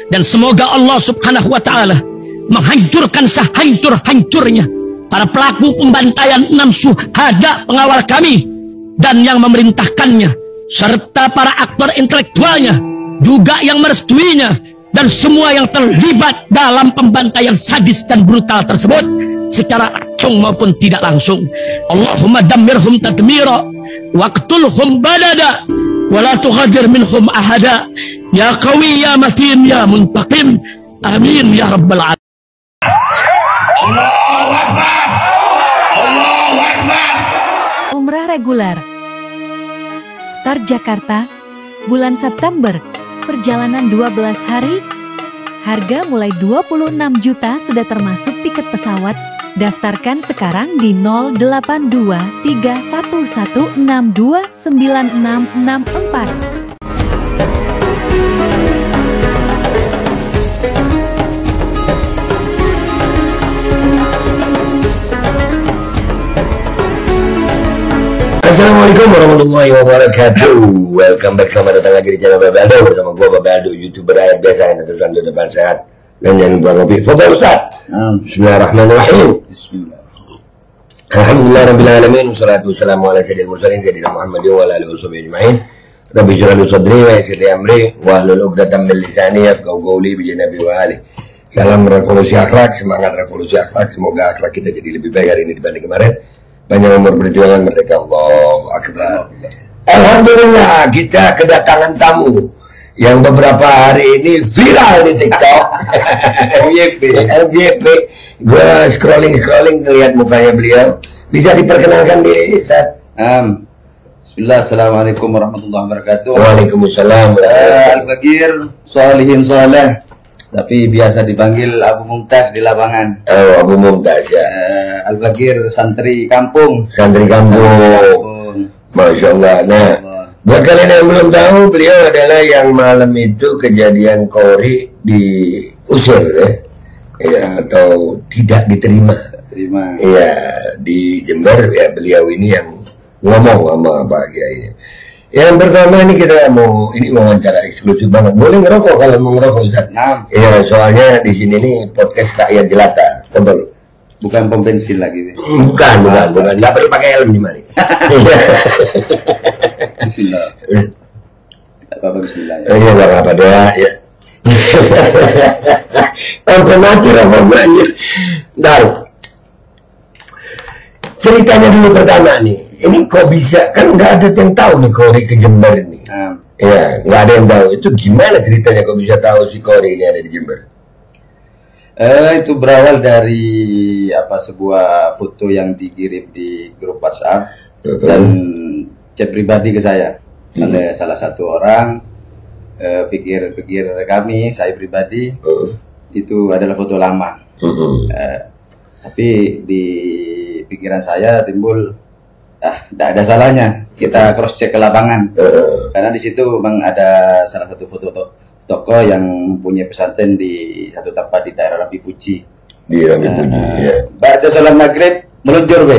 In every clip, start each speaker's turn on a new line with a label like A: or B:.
A: Dan semoga Allah subhanahu wa ta'ala menghancurkan sehancur-hancurnya para pelaku pembantaian 6 syuhada pengawal kami dan yang memerintahkannya, serta para aktor intelektualnya juga yang merestuinya, dan semua yang terlibat dalam pembantaian sadis dan brutal tersebut secara langsung maupun tidak langsung. Allahumma dammirhum tadmira waqtulhum badada wala tughadir minhum ahada ya qawi ya matin ya muntaqim amin ya rabbal alamin.
B: Allahu Akbar, Allahu Akbar.
C: Umrah reguler Tar Jakarta bulan September, perjalanan 12 hari, harga mulai 26 juta sudah termasuk tiket pesawat. Daftarkan sekarang di 082311629664.
D: Assalamualaikum warahmatullahi wabarakatuh. Welcome back, selamat datang lagi di channel Bapak Aldo bersama gua Bapak Aldo, YouTuber rakyat biasa yang terus di depan sehat dan jangan lupa ngopi. Foto Ustaz. Bismillahirrahmanirrahim.
B: Bismillah.
D: Alhamdulillah rabbil alamin, wassalatu wassalamu ala sayyidil mursalin sayyidina Muhammadin wa ala alihi washabihi ajmain. Rabbi shrah li sadri wa yassir li amri wa hlul 'uqdatam min lisani yafqahu qawli bi janabi wa ali. Salam revolusi akhlak, semangat revolusi akhlak. Semoga akhlak kita jadi lebih baik hari ini dibanding kemarin. Panjang umur berjuangan merdeka, Allahu Akbar. Alhamdulillah kita kedatangan tamu yang beberapa hari ini viral di TikTok. FYP. Gue scrolling ngelihat mukanya beliau. Bisa diperkenalkan diri, Ustaz?
B: Bismillah, assalamualaikum warahmatullahi wabarakatuh.
D: Waalaikumsalam.
B: Al-Fakir Sholihin Sholeh, tapi biasa dipanggil Abu Mumtaz di lapangan.
D: Oh, Abu Mumtaz ya.
B: Al-Fakir santri kampung.
D: Santri kampung. Masya Allah. Nah, buat kalian yang belum tahu, beliau adalah yang malam itu kejadian Kori diusir ya, atau tidak diterima. Iya, di Jember ya, beliau ini yang ngomong sama Pak Kiai. Yang pertama ini kita mau wawancara eksklusif banget. Boleh ngerokok kalau mau ngerokok, Ustaz?
B: Nah.
D: Iya, soalnya di sini nih podcast rakyat jelata. Betul.
B: Bukan pom bensin lagi.
D: Bukan. Nggak perlu pakai helm di mari.
B: Bismillah. Apa Bismillah. Ya.
D: Iya, nggak apa-apa doa ya. Sampai mati rokok banjir. Ntar. Ceritanya dulu pertama nih. Ini kok bisa, kan nggak ada yang tahu nih Kori ke Jember ini. Ya, nggak ada yang tahu. Itu gimana ceritanya kok bisa tahu si Kori ini ada di Jember?
B: Itu berawal dari sebuah foto yang dikirim di grup WhatsApp dan chat pribadi ke saya oleh salah satu orang. Pikir kami, saya pribadi, itu adalah foto lama. Tapi di pikiran saya timbul, tidak ada salahnya kita cross check ke lapangan, karena di situ memang ada salah satu foto tokoh yang mempunyai pesantren di satu tempat di daerah Rambi Puji.
D: Di Rambi Puji. Ya.
B: Ba'da sholat maghrib meluncur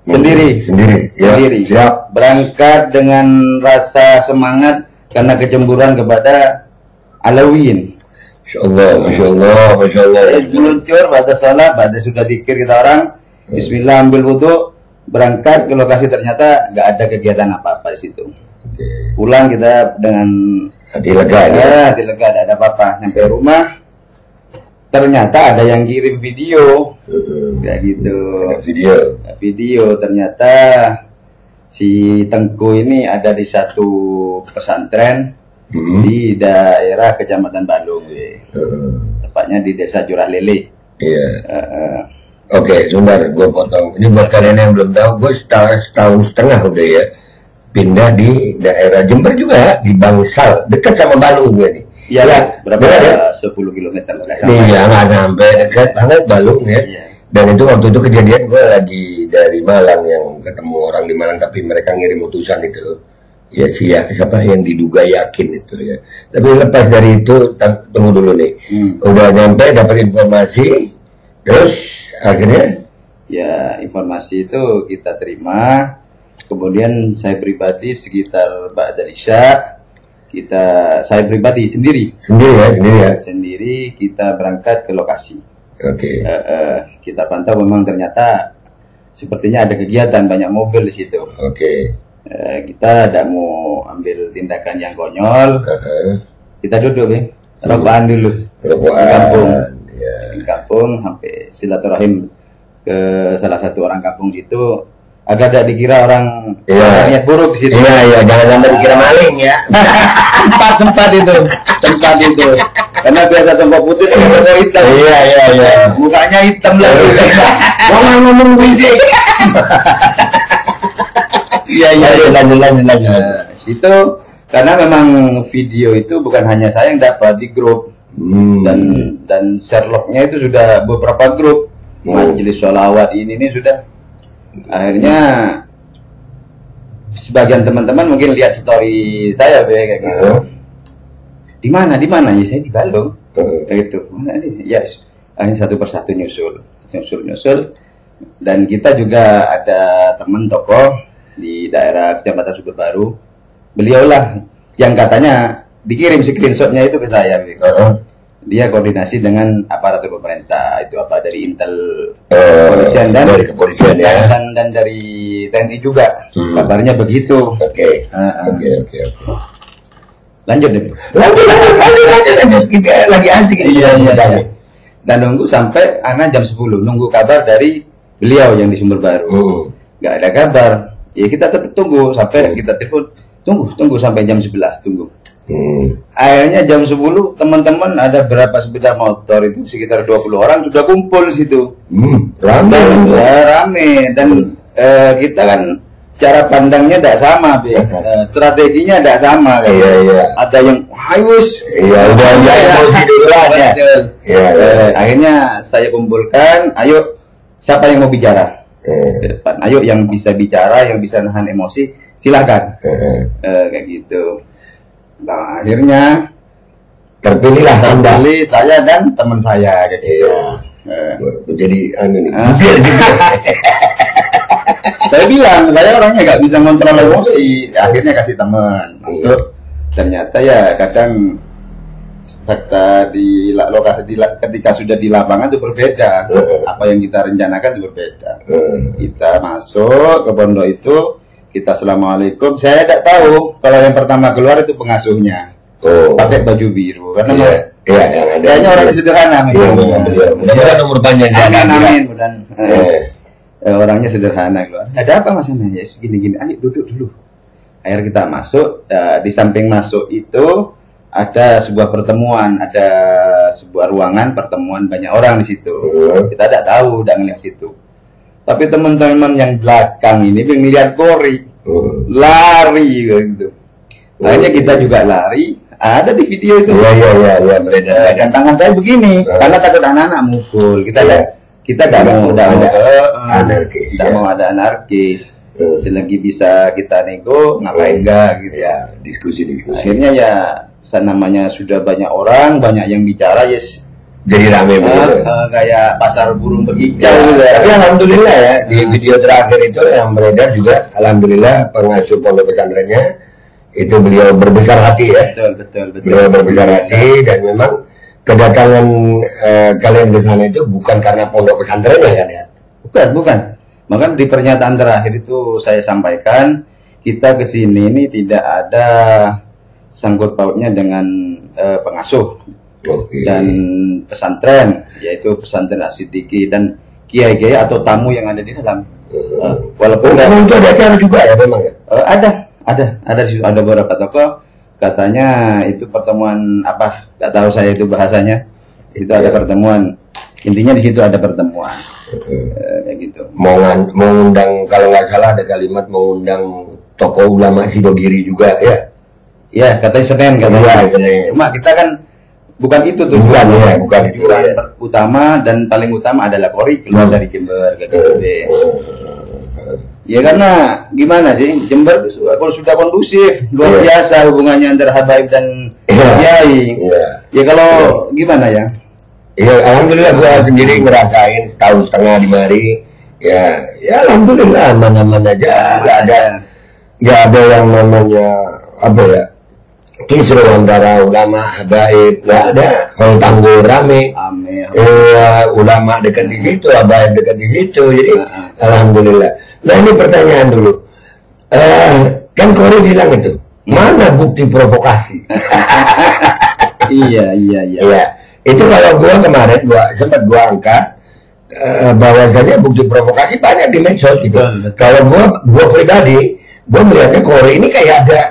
B: sendiri.
D: Ya, siap.
B: Berangkat dengan rasa semangat karena kecemburuan kepada Alawiyin.
D: Masya Allah.
B: Meluncur, ba'da sholat, ba'da sudah zikir kita orang, Bismillah, ambil wudhu, berangkat ke lokasi. Ternyata nggak ada kegiatan apa-apa di situ. Pulang kita dengan hati lega, tidak ada apa-apa. Sampai rumah, ternyata ada yang kirim video, kayak gitu. Video ternyata si Tengku ini ada di satu pesantren di daerah Kecamatan Balung, tepatnya di Desa Curah Lele.
D: Iya. Oke, sebentar, gue potong. Ini buat kalian yang belum tahu, gue setahun setengah udah ya pindah di daerah Jember juga, di Bangsal, dekat sama Balung gue nih.
B: Iya, ya, berapa? 10 km nggak sampai.
D: Iya, nggak sampai, dekat banget Balung ya. Iya. Dan itu waktu itu kejadian gue lagi dari Malang, yang ketemu orang di Malang, tapi mereka ngirim utusan itu. Ya siapa yang diduga yakin itu ya. Tapi lepas dari itu, tunggu dulu nih. Udah nyampe, dapat informasi, terus akhirnya?
B: Ya, informasi itu kita terima. Kemudian saya pribadi sekitar Ba'da Isya saya pribadi sendiri
D: sendiri ya.
B: kita berangkat ke lokasi.
D: Oke.
B: Kita pantau, memang ternyata sepertinya ada kegiatan, banyak mobil di situ.
D: Oke.
B: Kita tidak mau ambil tindakan yang konyol. Kita duduk ya, rokokan dulu di kampung.
D: Ya.
B: Di kampung sampai silaturahim ke salah satu orang kampung itu, agar tidak dikira orang niat buruk di situ.
D: Iya, jangan sampai dikira maling ya.
B: Sempat itu. Karena biasa songkok putih dengan songkok hitam.
D: Iya.
B: Mukanya hitam lagi.
D: Jangan ngomong fisik.
B: Iya.
D: Lanjut.
B: Situ karena memang video itu bukan hanya saya yang dapat di grup, dan Sherlocknya itu sudah beberapa grup. Majelis sholawat ini sudah. Akhirnya sebagian teman-teman mungkin lihat story saya kayak gitu. Di mana ya, saya di Balong kayak gitu. Mana ini ya, akhirnya satu persatu nyusul, dan kita juga ada teman tokoh di daerah Kecamatan Sumber Baru. Beliaulah yang katanya dikirim screenshotnya itu ke saya. Dia koordinasi dengan aparatur pemerintah, itu apa dari Intel kepolisian dan
D: dari kepolisian ya,
B: dan dari TNI juga. Kabarnya begitu.
D: Oke. Lanjut. Kita lagi asik ini.
B: Iya. Dan nunggu sampai jam 10 nunggu kabar dari beliau yang di Sumber Baru. Nggak ada kabar. Ya kita tetap tunggu sampai kita telepon. Tunggu sampai jam 11 tunggu. Akhirnya jam 10 teman-teman ada berapa sepeda motor itu sekitar 20 orang sudah kumpul di situ. Rame dan kita kan cara pandangnya tidak sama, strateginya tidak sama kan. Ada yang hayus, akhirnya saya kumpulkan, ayo siapa yang mau bicara ke depan, ayo yang bisa bicara, yang bisa nahan emosi silakan. Kayak gitu. Nah, akhirnya
D: terpilih
B: saya dan teman saya kayak gitu.
D: Jadi
B: saya bilang saya orangnya nggak bisa ngontrol emosi, akhirnya kasih teman masuk. Ternyata ya kadang fakta di lokasi ketika sudah di lapangan itu berbeda. Apa yang kita rencanakan itu berbeda. Kita masuk ke pondok itu, kita assalamualaikum. Saya tidak tahu kalau yang pertama keluar itu pengasuhnya, pakai baju biru karena kayaknya orangnya sederhana.
D: Mudah-mudahan umur panjang.
B: Amin. Orangnya sederhana keluar. Ada apa mas? Ya segini-gini. Ayo duduk dulu. Akhirnya kita masuk. Di samping masuk itu ada sebuah pertemuan, ada sebuah ruangan pertemuan banyak orang di situ. Kita tidak tahu, tidak ngeliat situ. Tapi teman-teman yang belakang ini melihat Gori, lari gitu. Akhirnya kita juga lari. Ada di video itu.
D: Iya, beredar.
B: Dan tangan saya begini, karena takut anak-anak mukul. Kita tidak mau ada anarkis. Selagi bisa kita nego, ngapain enggak gitu
D: ya. Diskusi.
B: Akhirnya ya namanya sudah banyak orang, banyak yang bicara,
D: jadi rame
B: kayak pasar burung berkicau
D: gitu. Tapi alhamdulillah ya, di video terakhir itu yang beredar juga, alhamdulillah pengasuh pondok pesantrennya itu beliau berbesar hati ya.
B: Betul.
D: Beliau berbesar hati, dan memang kedatangan kalian ke sana itu bukan karena pondok pesantrennya kan ya?
B: Bukan. Maka di pernyataan terakhir itu saya sampaikan, kita ke sini ini tidak ada sangkut pautnya dengan pengasuh. Dan pesantren, yaitu pesantren As-Siddiqi dan kiai-kiai atau tamu yang ada di dalam. Walaupun
D: itu ada acara juga ya memang ya?
B: Ada di situ, ada beberapa tokoh, katanya itu pertemuan apa, nggak tahu saya itu bahasanya. Itu ada pertemuan, intinya di situ ada pertemuan. Kayak gitu.
D: Mengundang, kalau nggak salah ada kalimat mengundang tokoh ulama Sidogiri juga ya?
B: Ya, katanya Senin katanya. Cuma kita kan bukan itu tujuan, bukan tujuan utama, dan paling utama adalah Kori keluar dari Jember gitu. Ya karena gimana sih, Jember sudah kondusif, luar biasa hubungannya antara habaib dan kiai. Ya kalau gimana ya?
D: Ya alhamdulillah gua sendiri ngerasain setahun setengah di mari. Ya alhamdulillah aman-aman aja. Nggak ada yang namanya apa ya, kisruh antara ulama habaib, nggak ada. Kalau tanggul rame, ulama dekat di situ, habaib dekat di situ, jadi alhamdulillah. Nah ini pertanyaan dulu, kan Kori bilang itu, mana bukti provokasi?
B: Iya.
D: Itu kalau gua kemarin sempat gua angkat bahwasanya bukti provokasi banyak di medsos gitu. Kalau gua pribadi, gua melihatnya Kori ini kayak ada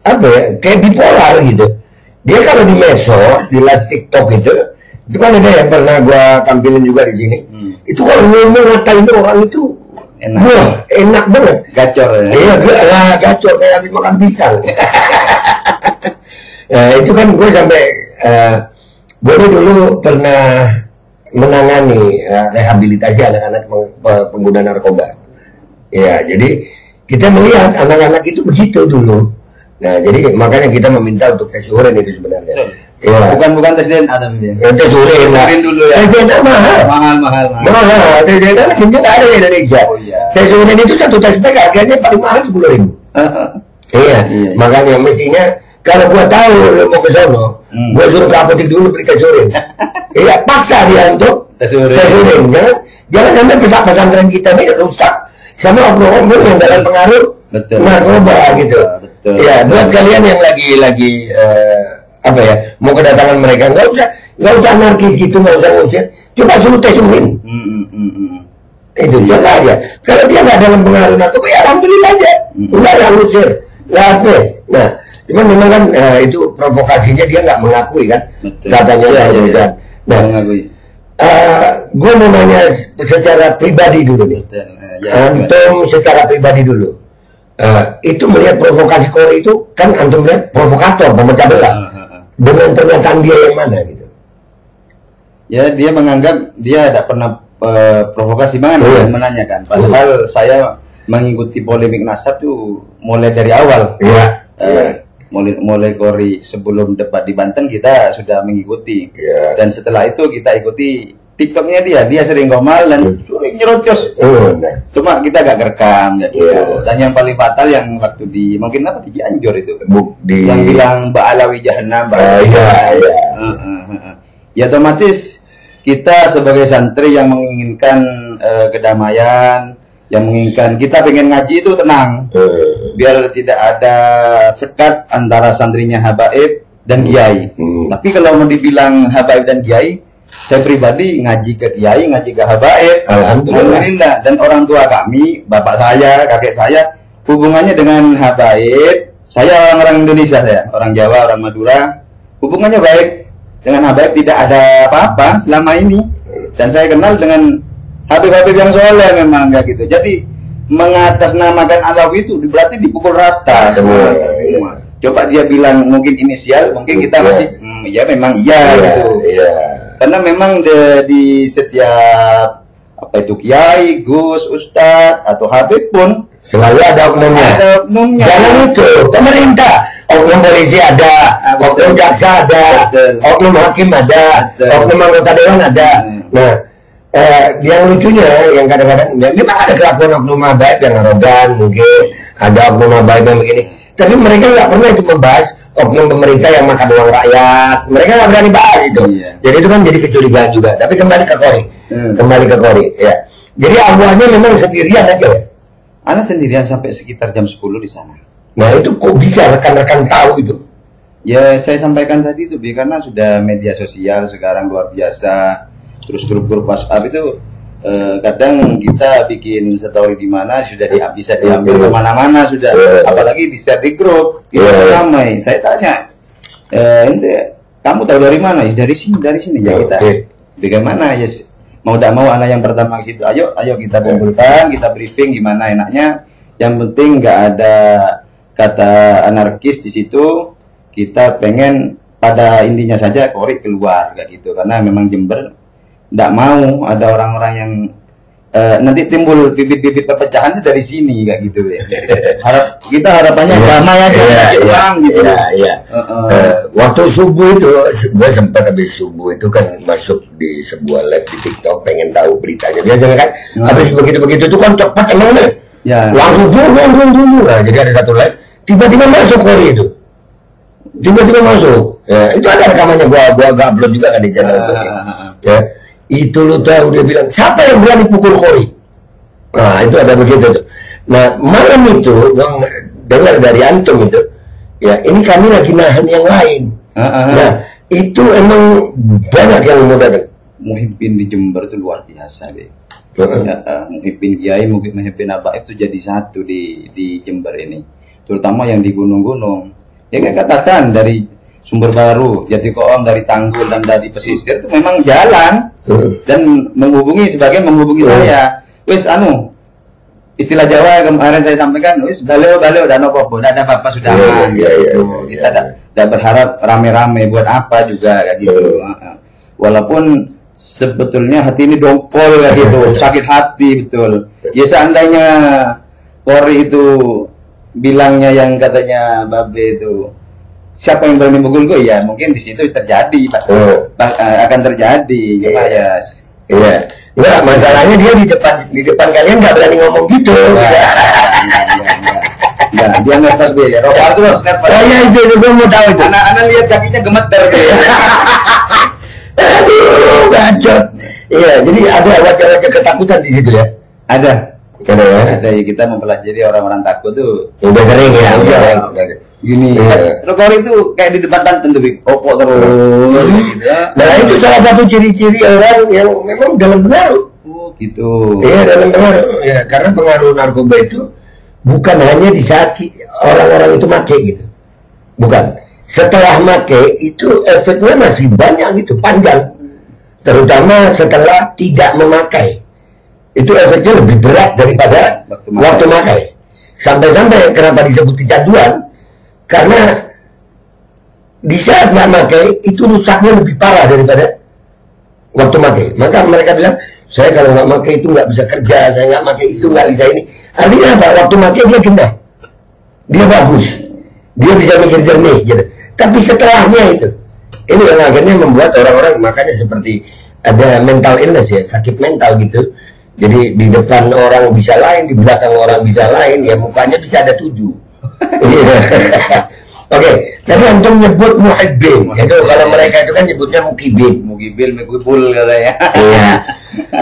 D: apa ya, kayak bipolar gitu. Dia kalau di medsos, di live TikTok itu kan ada yang pernah gua tampilin juga di sini. Itu kalau ngomong ngatain orang itu enak banget,
B: gacor ya.
D: Iya, gacor kayak habis makan pisang. Itu kan gue sampai gue dulu pernah menangani rehabilitasi anak-anak pengguna narkoba. Ya, jadi kita melihat anak-anak itu begitu dulu. Nah, jadi makanya kita meminta untuk tes urin itu sebenarnya. Ya.
B: Bukan tes DNA tapi ya.
D: Tes urin.
B: Tes urin dulu ya.
D: Tes DNA mahal. Tes DNA mesinnya nggak ada di Indonesia.
B: Oh, iya.
D: Tes urin itu satu tes pack harganya paling mahal 10.000. Iya. Makanya mestinya kalau gua tahu lu mau ke sono, gua suruh ke apotek dulu beli tes urin. Iya, paksa dia untuk
B: tes urin.
D: Jangan sampai pesantren kita ini rusak sama oknum-oknum yang dalam pengaruh narkoba gitu. Ya, buat kalian yang lagi apa ya, mau kedatangan mereka, nggak usah anarkis gitu, nggak usah ngusir, coba suruh tes urin. Itu coba aja. Kalau dia nggak dalam pengaruh narkoba, ya alhamdulillah aja, nggak ngusir, nggak apa. Nah, cuman memang kan itu provokasinya dia nggak mengakui kan, katanya ya. Nah, mengakui. Gue mau nanya secara pribadi dulu nih. Antum secara pribadi dulu. Itu melihat provokasi Kori itu kan antum lihat provokator, pemecah belah. Dengan pernyataan dia yang mana gitu?
B: Ya, dia menganggap dia tidak pernah provokasi banget menanyakan. Padahal saya mengikuti polemik nasab tuh mulai dari awal. Mulai Kori sebelum debat di Banten kita sudah mengikuti. Dan setelah itu kita ikuti TikToknya dia sering gomal dan sering nyerocos. Cuma kita gak kerekam gitu. Dan yang paling fatal yang waktu di mungkin apa di Cianjur itu, yang bilang Ba'alawi Jahannam. Ya otomatis kita sebagai santri yang menginginkan kedamaian, yang menginginkan kita pengen ngaji itu tenang, biar tidak ada sekat antara santrinya habaib dan kiai. Tapi kalau mau dibilang habaib dan kiai, saya pribadi ngaji ke kiai, ngaji ke habaib, alhamdulillah. Dan orang tua kami, bapak saya, kakek saya, hubungannya dengan habaib, saya orang Indonesia, saya orang Jawa, orang Madura, hubungannya baik dengan habaib, tidak ada apa-apa selama ini. Dan saya kenal dengan habib-habib yang soleh memang enggak gitu. Jadi mengatasnamakan Alawi itu berarti dipukul rata semua. Coba dia bilang mungkin inisial, mungkin kita masih ya memang gitu. Karena memang di setiap apa itu kiai, gus, ustadz atau habib pun
D: selalu ada oknumnya. Jangan itu pemerintah, oknum polisi ada, oknum jaksa ada, oknum hakim ada, oknum anggota dewan ada. Nah, yang lucunya yang kadang-kadang memang ada kelakuan oknum habaib yang arogan, mungkin ada oknum habaib yang begini, tapi mereka nggak pernah itu membahas oknum pemerintah yang makan uang rakyat. Mereka nggak berani bahas itu. Jadi itu kan jadi kecurigaan juga. Tapi kembali ke Kori, ya. Jadi awalnya memang sendirian aja ya.
B: Anak sendirian sampai sekitar jam 10 di sana.
D: Nah itu kok bisa rekan-rekan tahu itu?
B: Ya saya sampaikan tadi itu karena sudah media sosial sekarang luar biasa. Terus grup-grup WhatsApp itu kadang kita bikin story di mana sudah bisa diambil kemana-mana sudah. Apalagi di share di grup itu ramai. Saya tanya, ente kamu tahu dari mana? Dari sini ya kita. Bagaimana ya? Mau tidak mau anak yang pertama ke situ, ayo kita kumpulkan, kita briefing gimana enaknya. Yang penting nggak ada kata anarkis di situ. Kita pengen pada intinya saja Kori keluar kayak gitu, karena memang Jember tidak mau ada orang-orang yang nanti timbul bibit-bibit perpecahan dari sini kayak gitu ya. Kita harapannya damai aja gitu.
D: Waktu subuh itu gue sempat habis subuh itu kan masuk di sebuah live di TikTok, pengen tahu beritanya. Biasanya kan habis begitu itu kan cepat emang nih. Langsung dulu. Nah, jadi ada satu live tiba-tiba masuk Kori itu. tiba-tiba masuk. Ya, itu ada rekamannya, gua upload juga kan di channel gua. Ya, itu lu tahu dia bilang, siapa yang berani pukul Khori? Nah, itu ada begitu tuh. Nah, malam itu gua dengar dari antum itu, ya ini kami lagi nahan yang lain. Nah, itu emang banyak yang mau datang.
B: Muhibbin di Jember itu luar biasa deh. Muhibbin Kiai, Muhibbin Abah itu jadi satu di Jember ini, terutama yang di gunung-gunung. Ya kayak katakan dari Sumber Baru, Jatikoom, dari Tanggul dan dari pesisir itu memang jalan dan menghubungi sebagian menghubungi saya. Wis istilah Jawa yang kemarin saya sampaikan, wis baleo udah apa-apa, udah ada apa-apa sudah aman. Kita tidak berharap rame-rame buat apa juga kayak gitu. Walaupun sebetulnya hati ini dongkol kayak gitu, sakit hati betul. Ya seandainya Khori itu bilangnya yang katanya Babe itu siapa yang berani mukul gue, ya mungkin di situ terjadi, akan terjadi. Cuma ya,
D: iya. Enggak, masalahnya dia di depan kalian nggak berani ngomong gitu.
B: Enggak, dia nervous dia. Robar terus nervous.
D: Oh iya, itu gue mau tahu itu.
B: Anak-anak lihat kakinya gemeter gitu.
D: Aduh, gacot. Iya, jadi ada wajah-wajah ketakutan di situ ya.
B: Ada.
D: Ya?
B: Ada ya, kita mempelajari orang-orang takut tuh.
D: Udah sering ya.
B: Gini, Khori itu kayak di depan Banten tuh, rokok terus gitu.
D: Nah, itu salah satu ciri-ciri orang yang memang dalam pengaruh.
B: Oh, gitu.
D: Iya, dalam pengaruh. Ya, karena pengaruh narkoba itu bukan hanya di saat orang-orang itu make gitu. Bukan. Setelah make itu efeknya masih banyak gitu, panjang. Terutama setelah tidak memakai. Itu efeknya lebih berat daripada waktu makai. Sampai-sampai kenapa disebut kecanduan? Karena di saat nggak pakai itu rusaknya lebih parah daripada waktu pakai. Maka mereka bilang, saya kalau nggak pakai itu nggak bisa kerja, saya nggak pakai itu nggak bisa ini. Artinya apa? Waktu pakai dia gendah, dia bagus, dia bisa mikir jernih gitu. Tapi setelahnya itu yang akhirnya membuat orang-orang makanya seperti ada mental illness ya, sakit mental gitu. Jadi di depan orang bisa lain, di belakang orang bisa lain, ya mukanya bisa ada 7. Oke, tadi antum nyebut muhibbin. Itu kalau mereka itu kan nyebutnya mukibin.
B: Mukibul katanya.
D: Iya.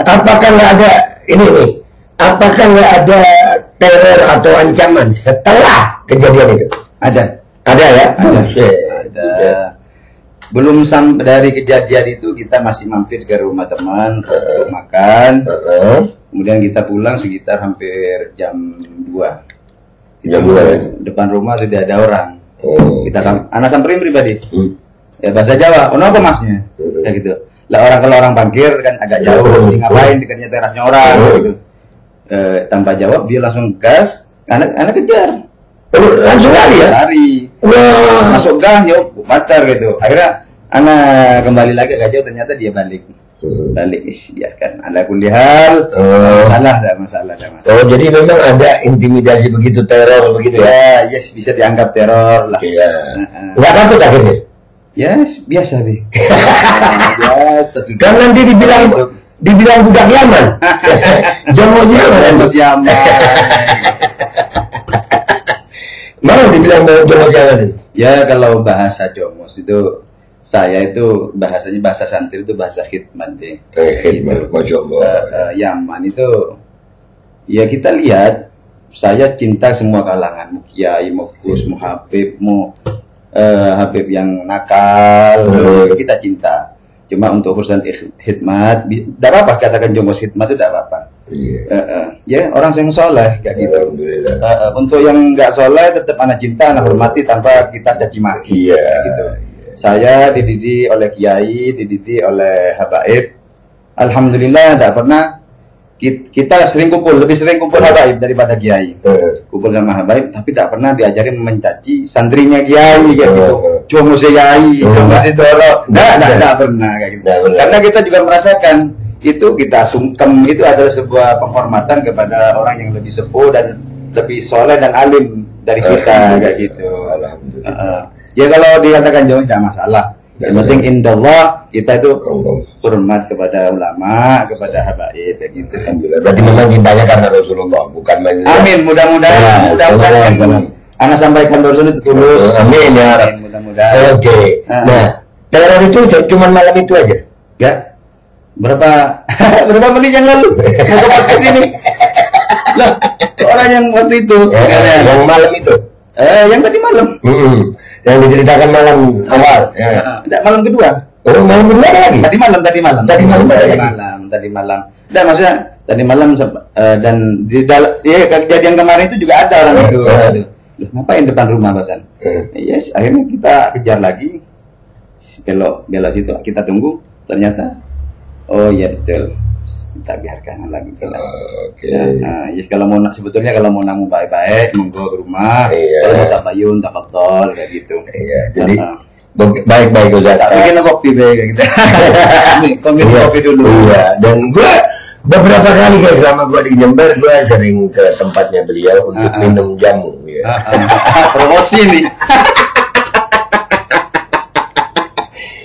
D: Apakah nggak ada ini nih? Apakah nggak ada teror atau ancaman setelah kejadian itu?
B: Ada.
D: Ada ya?
B: Ada. Belum sampai dari kejadian itu kita masih mampir ke rumah teman untuk makan. Kemudian kita pulang sekitar hampir jam 2. Depan rumah sudah ada orang. Kita anak samperin pribadi. Ya bahasa Jawa, apa masnya? Ya gitu. Lah kalau orang parkir kan agak jauh, ngapain dekatnya terasnya orang gitu. Tanpa jawab dia langsung gas, anak kejar.
D: Langsung lari ya?
B: Lari. Masuk gang, yuk batar gitu. Akhirnya anak kembali lagi agak jauh, ternyata dia balik. Biarkan. Ala kulli hal, tidak masalah.
D: Oh, jadi memang ada intimidasi begitu, teror begitu ya?
B: Yes, bisa dianggap teror lah.
D: Iya. Nggak takut akhirnya?
B: Yes, biasa deh. Biasa.
D: Kan nanti dibilang budak Yaman. Jomos Yaman. Mau dibilang jomos Yaman? Ya,
B: kalau bahasa jomos itu saya itu bahasanya bahasa santri itu bahasa khidmat deh.
D: Khidmat, Masya Allah.
B: Yaman itu ya kita lihat, saya cinta semua kalangan, mau kiai, mau gus, mau habib, mau habib yang nakal, kita cinta. Cuma untuk urusan khidmat, tidak apa-apa katakan jongos khidmat itu tidak apa-apa. Ya orang yang soleh kayak gitu. Untuk yang nggak soleh tetap anak cinta, anak hormati tanpa kita caci maki. Gitu. Saya dididik oleh kiai, dididik oleh habaib. Alhamdulillah tidak pernah kita sering kumpul, lebih sering kumpul habaib daripada kiai. Kumpul sama habaib, tapi tidak pernah diajarin mencaci santrinya kiai kayak gitu. Cuma kiai, cuma doro. Tidak pernah kayak gitu. Karena kita juga merasakan itu, kita sungkem itu adalah sebuah penghormatan kepada orang yang lebih sepuh dan lebih soleh dan alim dari kita kayak gitu. Alhamdulillah. Ya kalau dikatakan jauh tidak masalah. Yang penting indallah kita itu hormat kepada ulama, kepada habaib kayak gitu.
D: Alhamdulillah. Berarti memang cintanya karena Rasulullah, bukan
B: Amin. Mudah-mudahan Anak sampaikan barusan itu tulus.
D: Amin ya Rab.
B: Mudah-mudahan.
D: Oke. Nah, teror itu cuma malam itu aja.
B: Ya. Berapa berapa menit yang lalu mau ke podcast ini? Loh, orang yang waktu itu
D: Yang malam itu.
B: yang tadi malam.
D: Yang diceritakan malam awal.
B: Enggak, malam kedua.
D: Oh, malam kedua ada lagi.
B: Tadi malam.
D: Tadi
B: malam. Nah, maksudnya tadi malam dan di kejadian kemarin itu juga ada orang itu. Loh, ngapain depan rumah Basan? Yes, akhirnya kita kejar lagi. Belok situ, kita tunggu. Ternyata oh iya betul. Kita biarkan lagi.
D: Oke.
B: Yes, kalau sebetulnya kalau mau namu baik-baik monggo ke rumah. Kalau mau tabayun, tafadhol kayak gitu.
D: Iya, jadi baik-baik Ustaz.
B: Tak bikin kopi kayak gitu. Kopi dulu.
D: Iya, dan gua beberapa kali guys selama gua di Jember gua sering ke tempatnya beliau untuk minum jamu ya.
B: Promosi nih.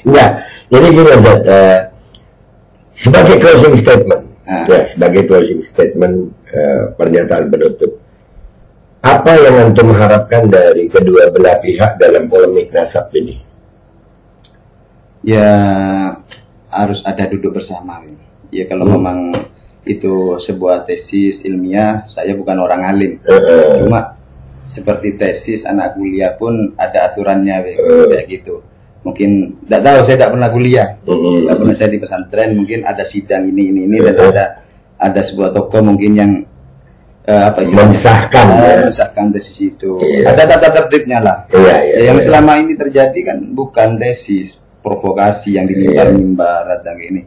D: Enggak. Jadi gini Ustaz, sebagai closing statement, pernyataan penutup, apa yang antum harapkan dari kedua belah pihak dalam polemik nasab ini?
B: Ya harus ada duduk bersama. Ya kalau memang itu sebuah tesis ilmiah, saya bukan orang alim. Cuma seperti tesis anak kuliah pun ada aturannya kayak gitu. Mungkin tidak tahu, saya tidak pernah kuliah. Tidak pernah saya di pesantren, mungkin ada sidang ini dan ada sebuah tokoh mungkin yang mensahkan tesis itu. Ada tata tertibnya lah. Yang selama ini terjadi kan bukan tesis, provokasi yang di mimbar datang ini.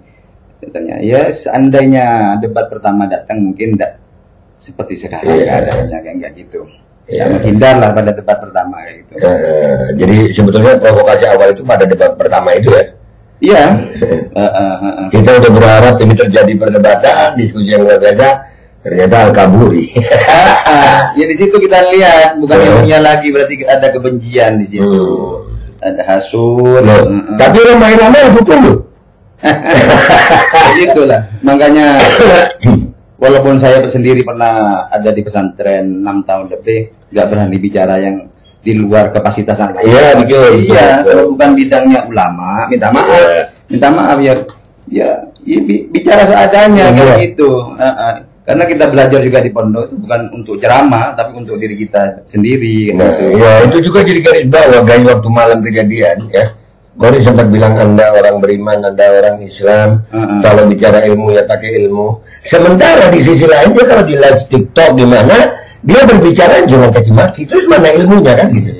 B: Katanya, ya seandainya debat pertama datang mungkin tidak seperti sekarang keadaannya kayak gitu. Ya menghindarlah pada debat pertama kayak gitu.
D: Jadi sebetulnya provokasi awal itu pada debat pertama itu ya.
B: Iya.
D: Kita udah berharap ini terjadi perdebatan, diskusi yang luar biasa, ternyata al-kaburi.
B: Ya di situ kita lihat bukan ilmunya lagi, berarti ada kebencian di situ. Ada hasud.
D: Tapi ramai-ramai hukum loh.
B: Itulah makanya walaupun saya sendiri pernah ada di pesantren 6 tahun lebih, nggak berani bicara yang di luar kapasitas anak.
D: Iya betul.
B: Iya, kalau bukan bidangnya ulama, minta maaf ya bicara seadanya kayak gitu. Karena kita belajar juga di pondok itu bukan untuk ceramah, tapi untuk diri kita sendiri.
D: Gitu. Ya itu juga jadi garis bawah guys waktu malam kejadian ya. Gori sempat bilang Anda orang beriman, Anda orang Islam. Kalau bicara ilmu ya pakai ilmu. Sementara di sisi lain dia kalau di live TikTok di mana dia berbicara jangan caci maki. Terus mana ilmunya kan gitu?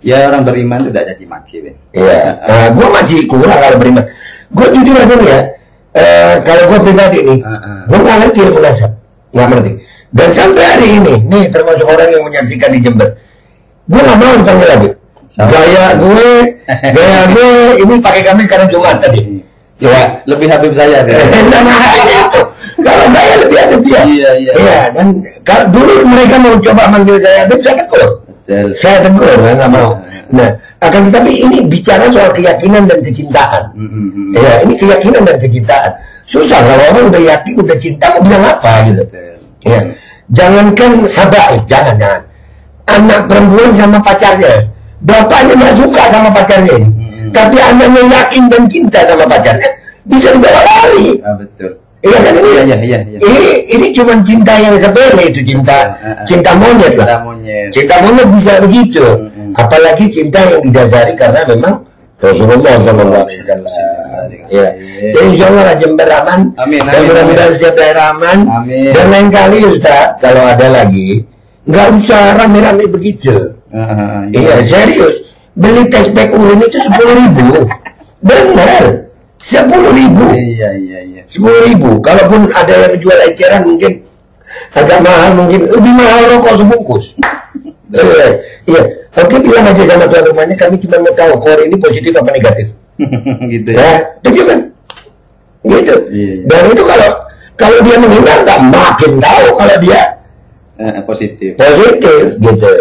B: Ya orang beriman itu tidak caci maki.
D: Iya. Nah, gue masih kurang kalau beriman. Gue jujur aja nih ya. Kalau gue pribadi nih, gue nggak ngerti ilmu nasab, nggak ngerti. Dan sampai hari ini, nih termasuk orang yang menyaksikan di Jember, gue nggak mau dipanggil Habib. Gaya gue ini pakai gamis karena Jumat tadi.
B: Ya, lebih Habib saya.
D: Kalau saya lebih Habib dia. Iya. Dan kalau dulu mereka mau coba manggil saya Habib, saya tegur. Saya tegur, nggak mau. Nah, akan tetapi ini bicara soal keyakinan dan kecintaan. Ya, ini keyakinan dan kecintaan. Susah kalau orang udah yakin, udah cinta, mau bilang apa gitu. Ya, jangankan habaib, jangan. Anak perempuan sama pacarnya. Bapaknya nggak suka sama pacarnya ini, tapi anaknya yakin dan cinta sama pacarnya, bisa dibawa lari.
B: Betul.
D: Iya kan ini?
B: Iya.
D: Ini cuma cinta yang sepele itu cinta monyet lah. Cinta monyet bisa begitu. Apalagi cinta yang didasari karena memang Rasulullah SAW. Ya. Jadi insya Allah Jember aman.
B: Amin.
D: Dan mudah-mudahan setiap daerah aman.
B: Amin.
D: Dan lain kali Ustaz, kalau ada lagi, nggak usah rame-rame begitu. Iya serius, beli tes pack urin itu 10.000. Benar, 10.000.
B: Iya.
D: 10.000. Kalaupun ada yang jual eceran mungkin agak mahal, mungkin lebih mahal rokok sebungkus. Iya. Oke, bilang aja sama tuan rumahnya, kami cuma mau tahu kor ini positif apa negatif.
B: Gitu
D: ya. Itu kan, gitu.
B: Iya.
D: Dan itu kalau dia menghindar, nggak makin tahu kalau dia
B: positif
D: gitu.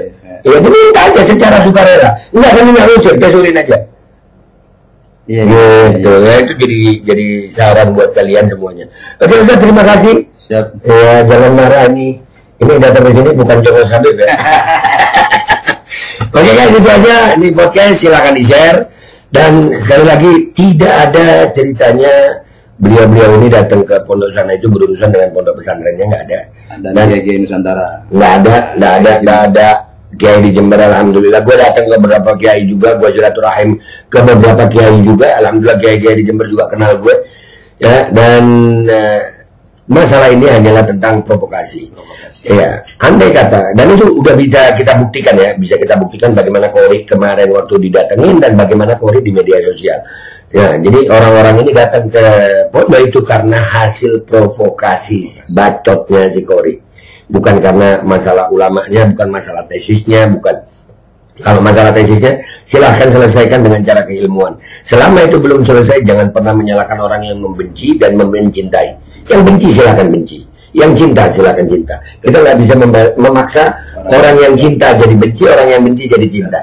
D: Ya diminta aja secara sukarela. Enggak, kami nggak usir, tesurin aja.
B: Iya.
D: Gitu. Ya itu jadi saran buat kalian semuanya. Oke, udah terima kasih.
B: Siap.
D: Ya jangan marah nih. Ini datang ke sini bukan Joko Habib ya. Oke guys, itu aja di podcast, silakan di-share. Dan sekali lagi, tidak ada ceritanya beliau-beliau ini datang ke pondok sana itu berurusan dengan pondok pesantrennya, nggak ada.
B: Dan Kiai Nusantara
D: nggak ada kiai di Jember. Alhamdulillah, gue datang ke beberapa kiai juga, gue silaturahim ke beberapa kiai juga. Alhamdulillah, kiai-kiai di Jember juga kenal gue, ya. Dan masalah ini hanyalah tentang provokasi. Ya, andai kata, dan itu udah bisa kita buktikan ya, bisa kita buktikan bagaimana Kori kemarin waktu didatengin dan bagaimana Kori di media sosial. Ya, jadi orang-orang ini datang ke pondok itu karena hasil provokasi bacotnya si Kori, bukan karena masalah ulamanya, bukan masalah tesisnya, bukan. Kalau masalah tesisnya silahkan selesaikan dengan cara keilmuan. Selama itu belum selesai, jangan pernah menyalahkan orang yang membenci dan mencintai. Yang benci silahkan benci, yang cinta silakan cinta. Kita nggak bisa memaksa orang yang cinta jadi benci, orang yang benci jadi cinta.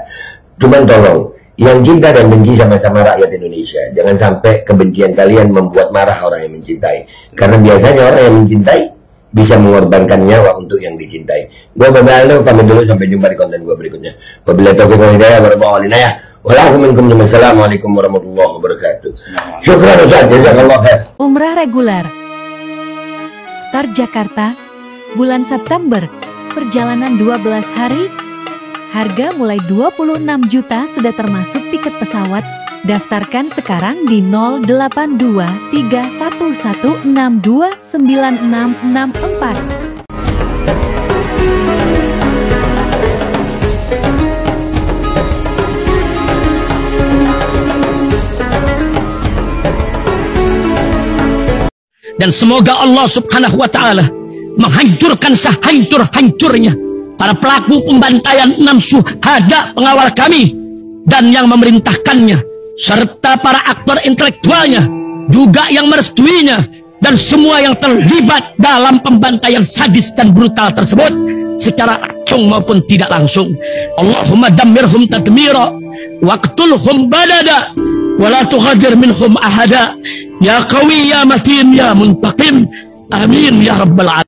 D: Cuman tolong, yang cinta dan benci sama-sama rakyat Indonesia. Jangan sampai kebencian kalian membuat marah orang yang mencintai. Karena biasanya orang yang mencintai bisa mengorbankan nyawa untuk yang dicintai. Gue Bambang Aldo, pamit dulu, sampai jumpa di konten gue berikutnya. Wabillahi taufiq wal hidayah, wassalamualaikum warahmatullahi wabarakatuh. Syukran Ustaz, jazakallah khair.
C: Umrah reguler Tar Jakarta, bulan September, perjalanan 12 hari, harga mulai 26 juta sudah termasuk tiket pesawat. Daftarkan sekarang di 082311629664.
A: Dan semoga Allah subhanahu wa ta'ala menghancurkan sehancur-hancurnya para pelaku pembantaian 6 syuhada pengawal kami dan yang memerintahkannya, serta para aktor intelektualnya juga yang merestuinya, dan semua yang terlibat dalam pembantaian sadis dan brutal tersebut secara langsung maupun tidak langsung. Allahumma dammirhum tadmira waqtulhum balada wala tughadir minhum ahada ya qawi ya matin ya muntaqim, amin ya rabbal alamin.